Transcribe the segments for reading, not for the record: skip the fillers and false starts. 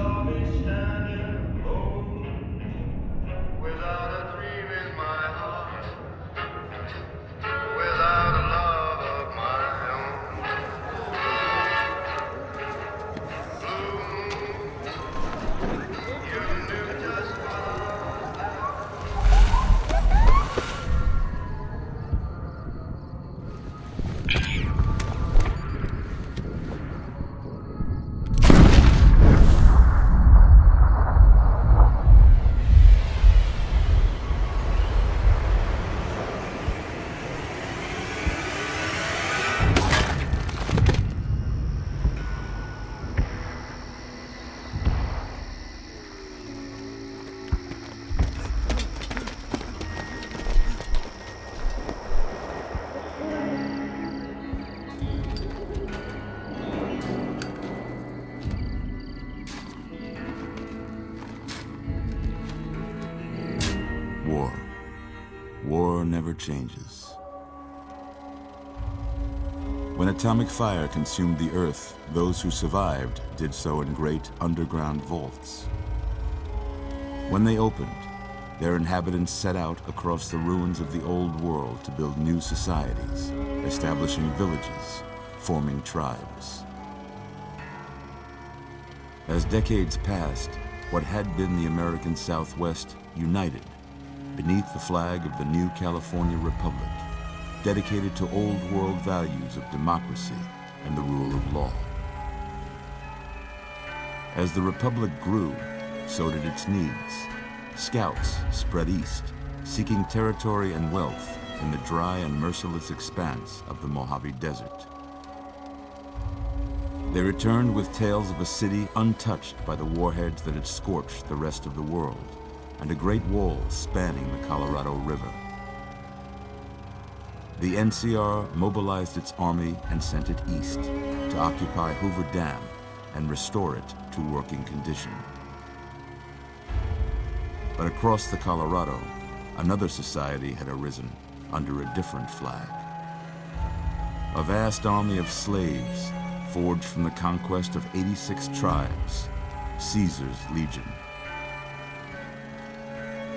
saw me standing alone, without a dream in my heart, without a love of my own. Blue moon, you knew just what War. War never changes. When atomic fire consumed the Earth, those who survived did so in great underground vaults. When they opened, their inhabitants set out across the ruins of the old world to build new societies, establishing villages, forming tribes. As decades passed, what had been the American Southwest united beneath the flag of the new California Republic, dedicated to old world values of democracy and the rule of law. As the Republic grew, so did its needs. Scouts spread east, seeking territory and wealth in the dry and merciless expanse of the Mojave Desert. They returned with tales of a city untouched by the warheads that had scorched the rest of the world, and a great wall spanning the Colorado River. The NCR mobilized its army and sent it east to occupy Hoover Dam and restore it to working condition. But across the Colorado, another society had arisen under a different flag. A vast army of slaves forged from the conquest of 86 tribes, Caesar's Legion.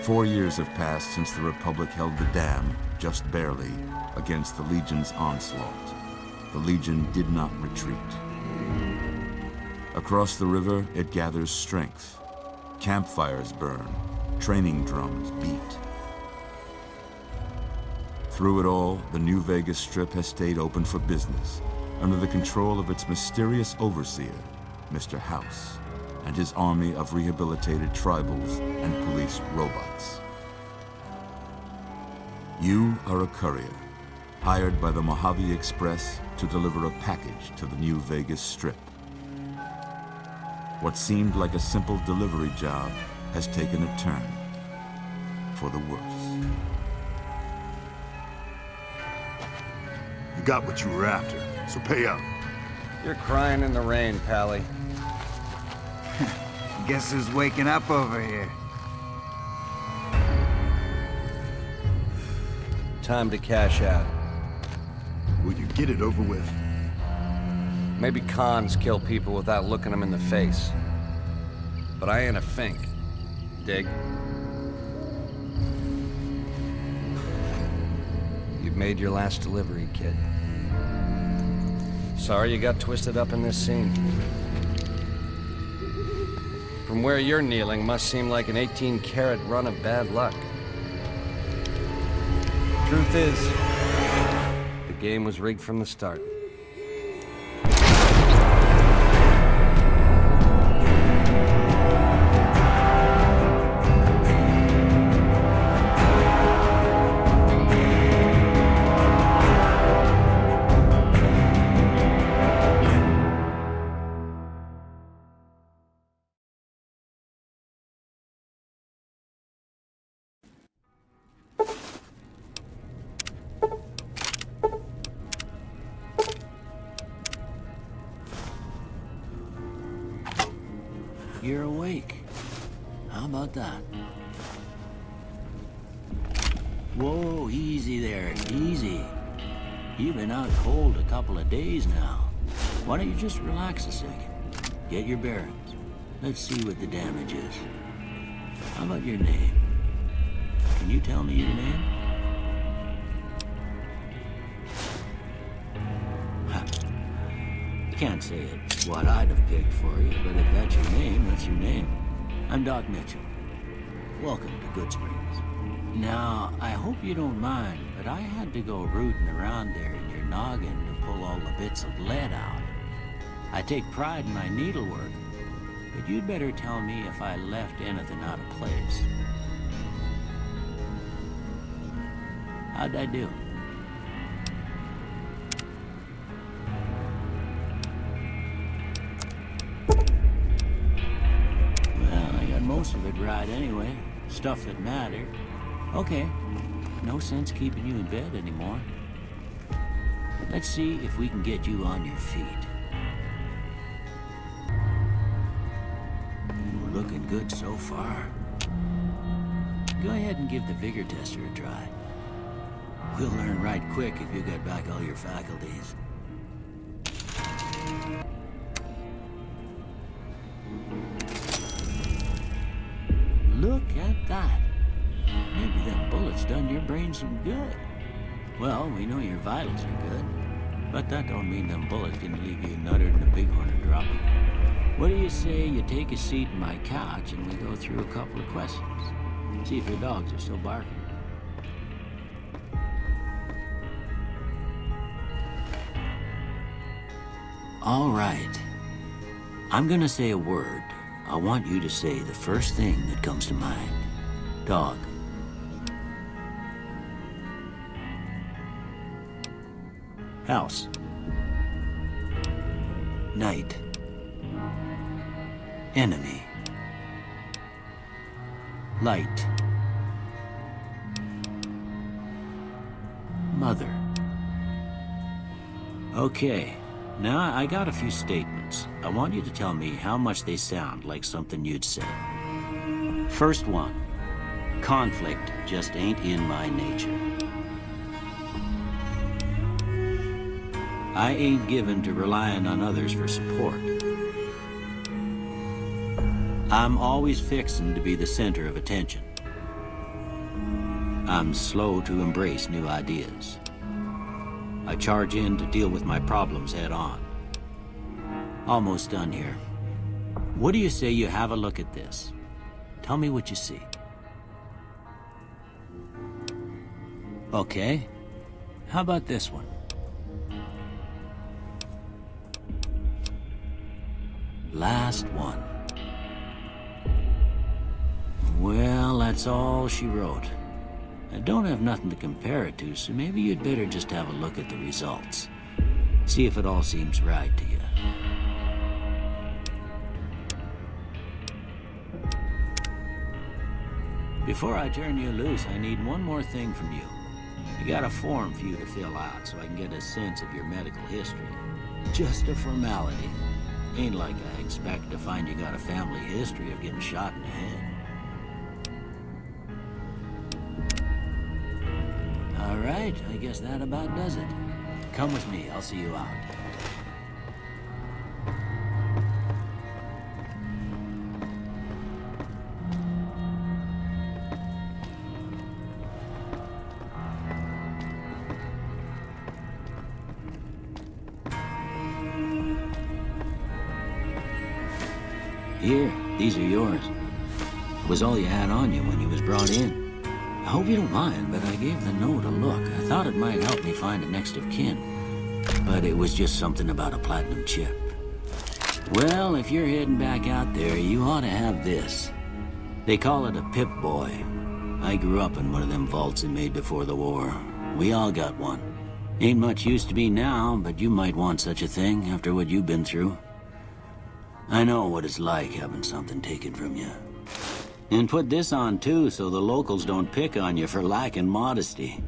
4 years have passed since the Republic held the dam, just barely, against the Legion's onslaught. The Legion did not retreat. Across the river, it gathers strength. Campfires burn, training drums beat. Through it all, the New Vegas Strip has stayed open for business, under the control of its mysterious overseer, Mr. House, and his army of rehabilitated tribals and police robots. You are a courier, hired by the Mojave Express to deliver a package to the New Vegas Strip. What seemed like a simple delivery job has taken a turn for the worse. You got what you were after, so pay up. You're crying in the rain, Pally. Guess who's waking up over here? Time to cash out. Will you get it over with? Maybe cons kill people without looking them in the face. But I ain't a fink. Dig? You've made your last delivery, kid. Sorry you got twisted up in this scene. From where you're kneeling must seem like an 18-carat run of bad luck. Truth is, the game was rigged from the start. You're awake. How about that? Whoa, easy there, easy. You've been out cold a couple of days now. Why don't you just relax a second? Get your bearings. Let's see what the damage is. How about your name? Can you tell me your name? Ha. Can't say it's what I'd have picked for you, but if that's your name, that's your name. I'm Doc Mitchell. Welcome to Good Springs. Now, I hope you don't mind, but I had to go rooting around there in your noggin to pull all the bits of lead out. I take pride in my needlework, but you'd better tell me if I left anything out of place. How'd I do? Well, I got most of it right anyway. Stuff that mattered. Okay, no sense keeping you in bed anymore. Let's see if we can get you on your feet. We're looking good so far. Go ahead and give the vigor tester a try. We'll learn right quick if you got back all your faculties. Look at that. Maybe them bullets done your brain some good. Well, we know your vitals are good, but that don't mean them bullets didn't leave you nuttered and a bighorn a dropping. What do you say you take a seat in my couch and we go through a couple of questions? See if your dogs are still barking. All right. I'm gonna say a word. I want you to say the first thing that comes to mind. Dog. House. Night. Enemy. Light. Mother. Okay. Now, I got a few statements. I want you to tell me how much they sound like something you'd say. First one. Conflict just ain't in my nature. I ain't given to relying on others for support. I'm always fixin' to be the center of attention. I'm slow to embrace new ideas. I charge in to deal with my problems head on. Almost done here. What do you say you have a look at this? Tell me what you see. Okay. How about this one? Last one. Well, that's all she wrote. I don't have nothing to compare it to, so maybe you'd better just have a look at the results. See if it all seems right to you. Before I turn you loose, I need one more thing from you. I got a form for you to fill out so I can get a sense of your medical history. Just a formality. Ain't like I expect to find you got a family history of getting shot in the head. All right, I guess that about does it. Come with me, I'll see you out. Here, these are yours. It was all you had on you when you was brought in. I hope you don't mind, but I gave the note a look. I thought it might help me find a next of kin. But it was just something about a platinum chip. Well, if you're heading back out there, you ought to have this. They call it a Pip-Boy. I grew up in one of them vaults they made before the war. We all got one. Ain't much use to me now, but you might want such a thing after what you've been through. I know what it's like having something taken from you. And put this on too, so the locals don't pick on you for lacking modesty.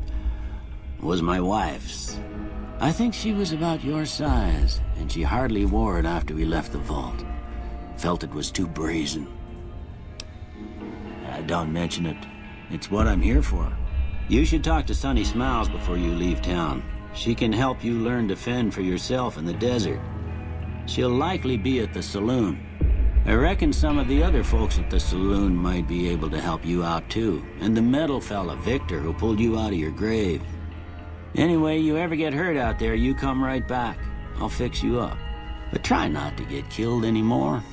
It was my wife's. I think she was about your size, and she hardly wore it after we left the vault. Felt it was too brazen. Don't mention it. It's what I'm here for. You should talk to Sunny Smiles before you leave town. She can help you learn to fend for yourself in the desert. She'll likely be at the saloon. I reckon some of the other folks at the saloon might be able to help you out too. And the metal fella, Victor, who pulled you out of your grave. Anyway, you ever get hurt out there, you come right back. I'll fix you up. But try not to get killed anymore.